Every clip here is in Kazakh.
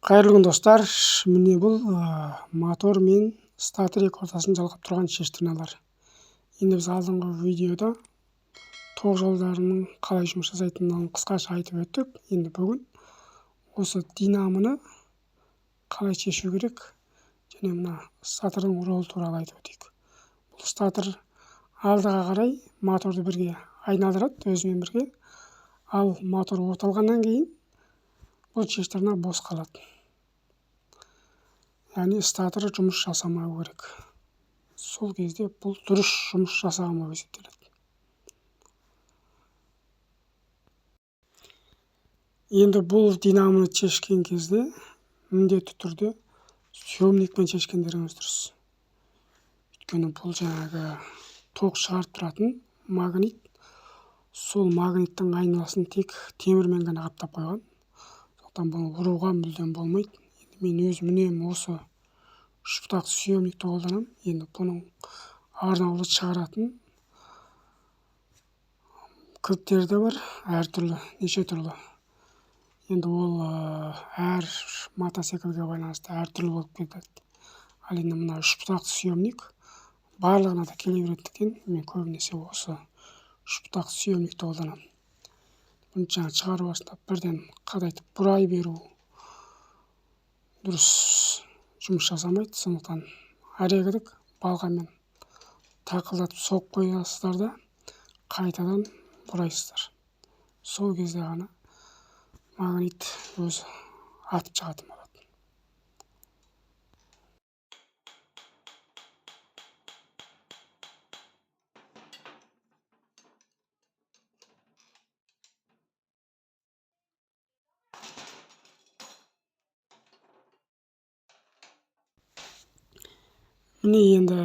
Қайырлы күн достар, міне бұл мотор мен статор ортасын жалғап тұрған шестерналар. Енді біз алдыңғы видеода тоқ жолдарының қалай жұмыс жасайтынын қысқаша айтып өттік. Енді бүгін осы динамоны қалай шешу керек және мына статордың ролі туралы айтып өтейік. Бұл статор алдыға қарай моторды бірге айналдырады өзімен бірге. Ал мотор оталғаннан кейін бұл шестерна бос қалады. Яғни статор жұмыс жасамау керек. Сол кезде бұл дұрыс жұмыс жасамау есептеледі. Енді бұл динамоны шешкен кезде міндетті түрде съемникпен шешкендеріңіз дұрыс. Өйткені бұл жаңағы тоқ шығарып тұратын магнит. Сол магниттің айналасын тек темірмен ғана қаптап қойған. Сондықтан бұны ұруға мүлдем болмайды. Енді мен өзім үнемі осы үш бұтақты съемникті қолданамын. Енді бұның арнаулы шығаратын кілттері де бар, әртүрлі, неше түрлі. Енді ол әр мотоциклге байланысты әртүрлі болып кетеді. Ал енді мына үш бұтақты съемник барлығына да келе беретіндіктен мен көбінесе осы үш бұтақты съемникті қолданамын. Бұны жаңа шығару барысында бірден қадайтып бұрай беру дұрыс жұмыс жасамайды. Сондықтан әрегідік балғамен тақылдатып соғып қоясыздар да қайтадан бұрайсыздар. Сол кезде ғана магнит өзі атып шығатын болады. Міне енді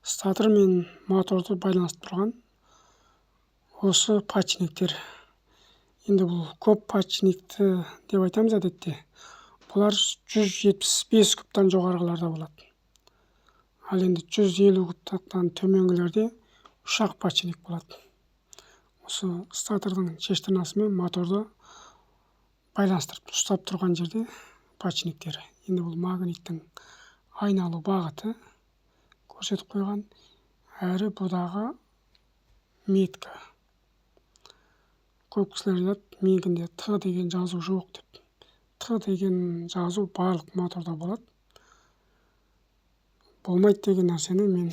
статор мен моторды байланыстырып тұрған осы подшипниктер. Енді бұл көп подшипникті деп айтамыз әдетте. Бұлар 175 кубтан жоғарғыларда болады. Ал енді 150 кубтан төменгілерде ұшақ подшипник болады. Осы статордың шестернасы мен моторды байланыстырып ұстап тұрған жерде подшипниктер. Енді бұл магниттің айналу бағыты көрсетіп қойған, әрі бұдағы метка. Көп кісілер айтады, менікінде Т деген жазу жоқ деп. Т деген жазу барлық моторда болады. Болмайды деген нәрсені мен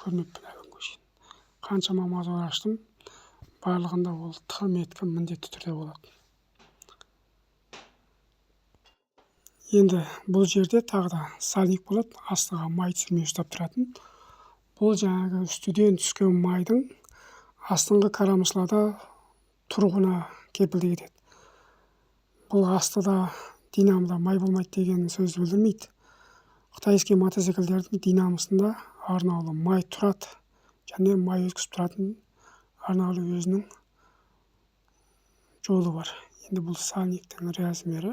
көрмеппін әлі күнге шейін. Қаншама мотор аштым, барлығында ол Т метка міндетті түрде болады. Енді бұл жерде тағы да сальник болады, астыға май түсірмей ұстап тұратын. Бұл жаңағы үстіден түскен майдың астыңғы қарамшыларда тұруына кепілдік етеді. Бұл астыда динамода май болмайды деген сөз білдірмейді. Қытайский мотоциклдердің динамосында арнаулы май тұрады, және май өткізіп тұратын арнаулы өзінің жолы бар. Енді бұл сальниктің размері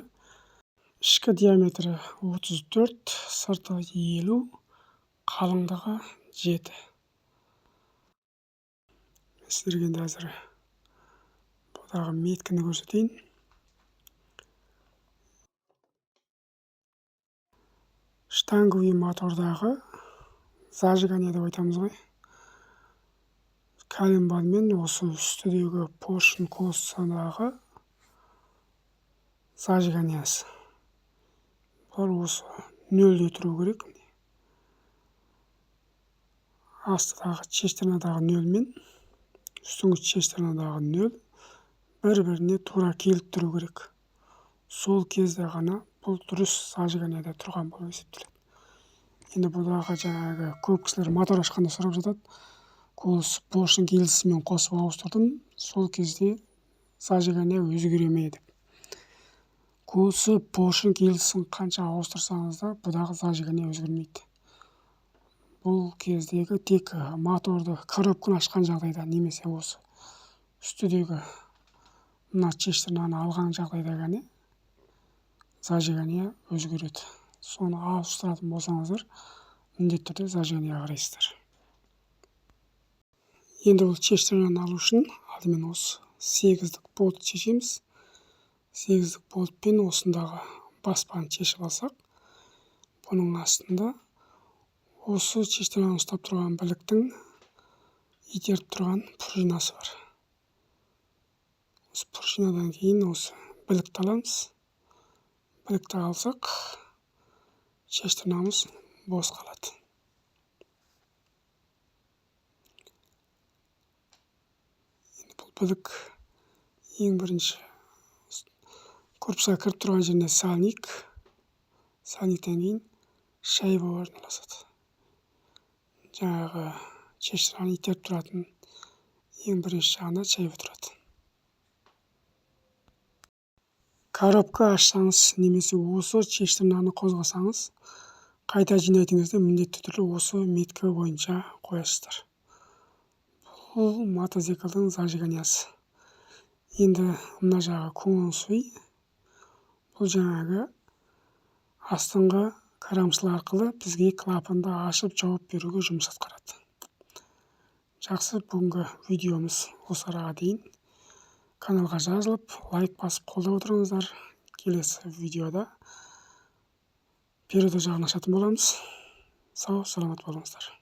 ішкі диаметрі 34, сырты 50, қалыңдығы 7. Сіздерге енді әзір бұдағы меткіні көрсетейін. Штанговый мотордағы зажигание деп айтамыз ғой. Коленбалмен осы үстідегі поршень қосындағы зажиганиясы. Бұлар осы нөлде тұру керек. Астыдағы шестернадағы нөл мен үстіңгі шестернадағы нөл бір-біріне тура келіп тұру керек. Сол кезде ғана бұл дұрыс зажиганияда тұрған болып есептеледі. Енді бұдағы жаңағы көп кісілер мотор ашқанда сұрап жатады. Поршень гильзасымен қосып ауыстырдым, сол кезде зажигания өзгере ме деп. Көбісі поршень гильзасын қанша ауыстырсаңыз да бұдағы зажигания өзгермейді. Бұл кездегі тек моторды коробканы ашқан жағдайда, немесе осы үстідегі мына шестернаны алған жағдайда ғана зажигания өзгереді. Соны ауыстыратын болсаңыздар, міндетті түрде зажигания қарайсыздар. Енді бұл шестернаны алу үшін алдымен осы 8-дік болтты шешеміз. сегіздік болтпен осындағы баспаны шешіп алсақ, бұның астында осы шестернаны ұстап тұрған біліктің итеріп тұрған пружинасы бар. Осы пружинадан кейін осы білікті аламыз. Білікті алсақ, шестернамыз бос қалады. Бұл білік ең бірінші корпусқа кіріп тұрған жеріне сальник. Сальниктен кейін шайба орналасады. Жаңағы шестернаны итеріп тұратын ең бірінші жағына шайба тұрады. Коробка ашсаңыз немесе осы шестернаны қозғасаңыз, қайта жинайтын кезде міндетті түрде осы метка бойынша қоясыздар. Бұл мотоциклдің зажиганиясы. Енді мына жағы көңіл суи. Бұл жаңағы астыңғы қарамсыл арқылы бізге клапанды ашып жауып беруге жұмыс атқарады. Жақсы, бүгінгі видеомыз осы араға дейін. Каналға жазылып, лайк басып қолдап отырыңыздар. Келесі видеода передо жағын ашатын боламыз. Сау, саламат болыңыздар.